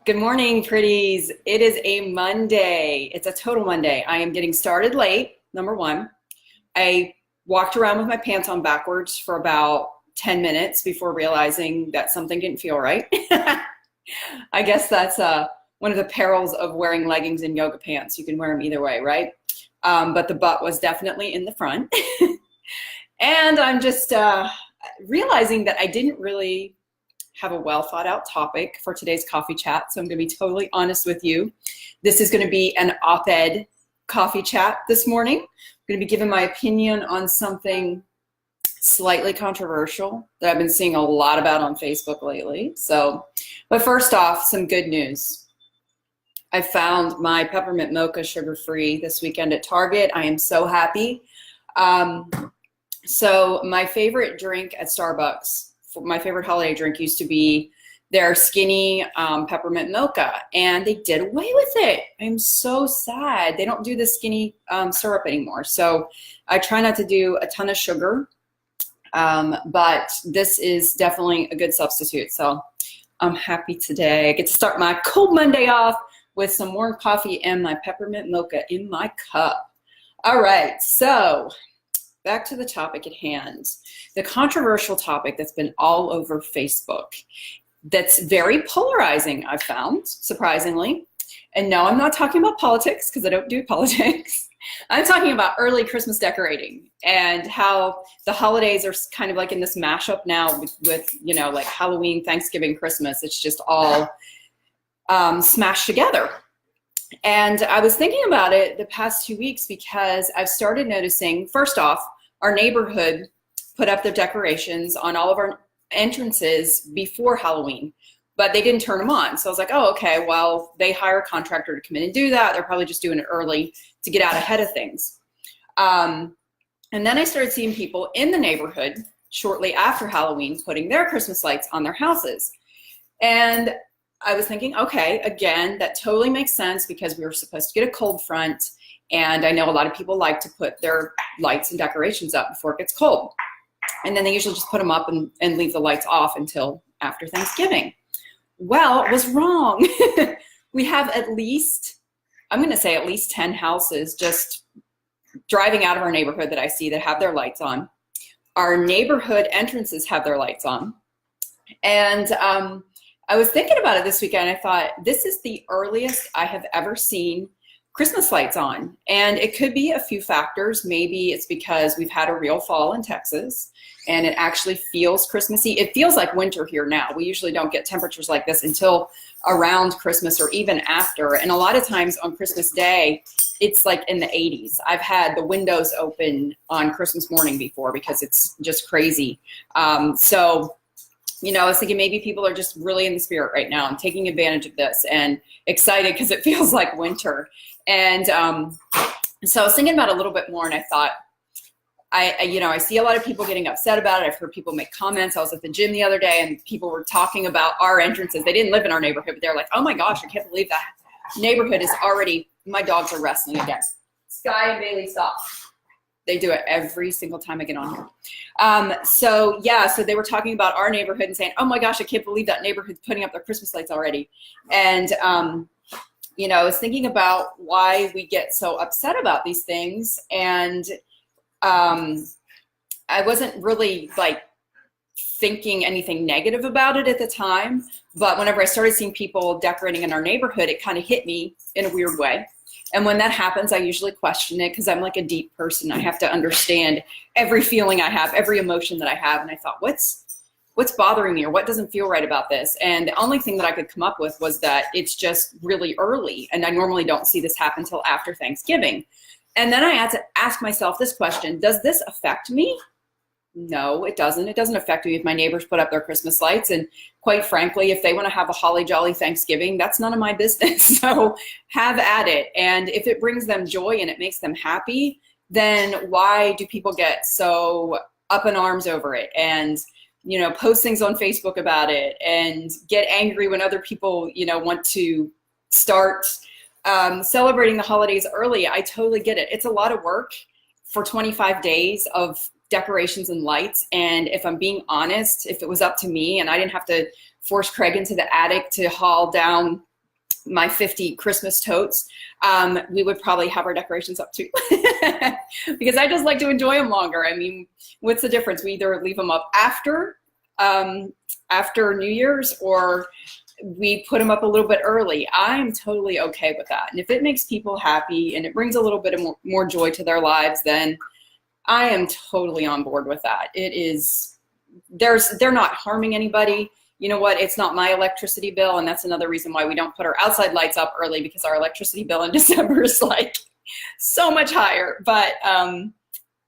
Good morning, pretties. It is a Monday. It's a total Monday. I am getting started late, number one. I walked around with my pants on backwards for about 10 minutes before realizing that something didn't feel right. I guess that's one of the perils of wearing leggings and yoga pants. You can wear them either way, right? But the butt was definitely in the front. And I'm just realizing that I didn't really have a well thought out topic for today's coffee chat. So I'm going to be totally honest with you. This is going to be an op-ed coffee chat this morning. I'm going to be giving my opinion on something slightly controversial that I've been seeing a lot about on Facebook lately. But first off, some good news. I found my peppermint mocha sugar-free this weekend at Target. I am so happy. So my favorite drink at Starbucks, my favorite holiday drink used to be their skinny peppermint mocha, and they did away with it. I'm so sad. They don't do the skinny syrup anymore. So I try not to do a ton of sugar, but this is definitely a good substitute. So I'm happy today. I get to start my cold Monday off with some warm coffee and my peppermint mocha in my cup. All right, so back to the topic at hand. The controversial topic that's been all over Facebook, that's very polarizing, I've found, surprisingly. And no, I'm not talking about politics because I don't do politics. I'm talking about early Christmas decorating and how the holidays are kind of like in this mashup now with you know, like Halloween, Thanksgiving, Christmas. It's just all smashed together. And I was thinking about it the past 2 weeks because I've started noticing, first off, our neighborhood put up their decorations on all of our entrances before Halloween, but they didn't turn them on. So I was like, oh, okay, well, they hire a contractor to come in and do that. They're probably just doing it early to get out ahead of things. And then I started seeing people in the neighborhood shortly after Halloween putting their Christmas lights on their houses. And I was thinking, okay, again, that totally makes sense because we were supposed to get a cold front. And I know a lot of people like to put their lights and decorations up before it gets cold. And then they usually just put them up and leave the lights off until after Thanksgiving. Well, it was wrong. We have at least, I'm going to say at least 10 houses just driving out of our neighborhood that I see that have their lights on. Our neighborhood entrances have their lights on. And I was thinking about it this weekend. I thought, this is the earliest I have ever seen Christmas lights on. And it could be a few factors. Maybe it's because we've had a real fall in Texas and it actually feels Christmassy. It feels like winter here now. We usually don't get temperatures like this until around Christmas or even after. And a lot of times on Christmas Day, it's like in the 80s. I've had the windows open on Christmas morning before because it's just crazy. You know, I was thinking maybe people are just really in the spirit right now and taking advantage of this and excited because it feels like winter. And so I was thinking about it a little bit more, and I thought, I see a lot of people getting upset about it. I've heard people make comments. I was at the gym the other day, and people were talking about our entrances. They didn't live in our neighborhood, but they're like, oh my gosh, I can't believe that neighborhood is already, my dogs are wrestling again. Sky and Bailey, stop. They do it every single time I get on here. So they were talking about our neighborhood and saying, oh my gosh, I can't believe that neighborhood's putting up their Christmas lights already. And, I was thinking about why we get so upset about these things. And I wasn't really like thinking anything negative about it at the time. But whenever I started seeing people decorating in our neighborhood, it kind of hit me in a weird way. And when that happens, I usually question it because I'm like a deep person. I have to understand every feeling I have, every emotion that I have. And I thought, what's bothering me or what doesn't feel right about this? And the only thing that I could come up with was that it's just really early. And I normally don't see this happen until after Thanksgiving. And then I had to ask myself this question, does this affect me? No, it doesn't. It doesn't affect me if my neighbors put up their Christmas lights. And quite frankly, if they want to have a holly jolly Thanksgiving, that's none of my business. So have at it. And if it brings them joy and it makes them happy, then why do people get so up in arms over it and, post things on Facebook about it and get angry when other people, want to start celebrating the holidays early? I totally get it. It's a lot of work for 25 days of decorations and lights. And if I'm being honest, if it was up to me and I didn't have to force Craig into the attic to haul down my 50 Christmas totes, we would probably have our decorations up too. Because I just like to enjoy them longer. I mean, what's the difference? We either leave them up after New Year's, or we put them up a little bit early. I'm totally okay with that. And if it makes people happy and it brings a little bit of more joy to their lives, then I am totally on board with that. It is, they're not harming anybody. You know what? It's not my electricity bill, and that's another reason why we don't put our outside lights up early, because our electricity bill in December is like so much higher. But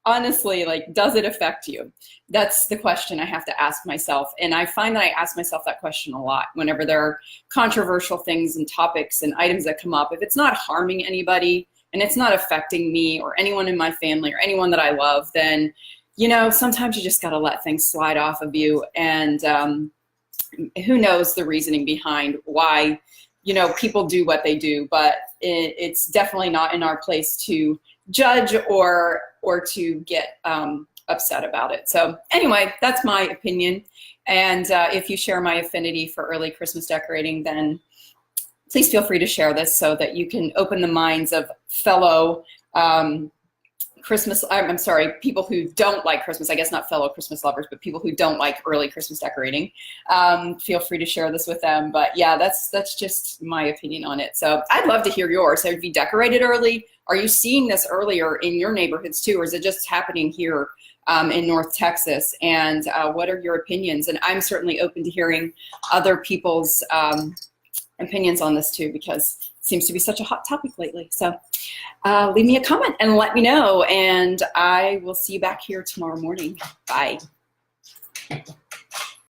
honestly, like, does it affect you? That's the question I have to ask myself. And I find that I ask myself that question a lot whenever there are controversial things and topics and items that come up. If it's not harming anybody and it's not affecting me or anyone in my family or anyone that I love, then, you know, sometimes you just got to let things slide off of you. And who knows the reasoning behind why, you know, people do what they do, but it's definitely not in our place to judge or to get upset about it. So anyway, that's my opinion. And if you share my affinity for early Christmas decorating, then please feel free to share this so that you can open the minds of fellow people who don't like Christmas. I guess not fellow Christmas lovers, but people who don't like early Christmas decorating. Feel free to share this with them. But yeah, that's just my opinion on it. So I'd love to hear yours. Have you decorated early? Are you seeing this earlier in your neighborhoods too, or is it just happening here in North Texas? And what are your opinions? And I'm certainly open to hearing other people's opinions on this too, because it seems to be such a hot topic lately. So leave me a comment and let me know, and I will see you back here tomorrow morning. Bye.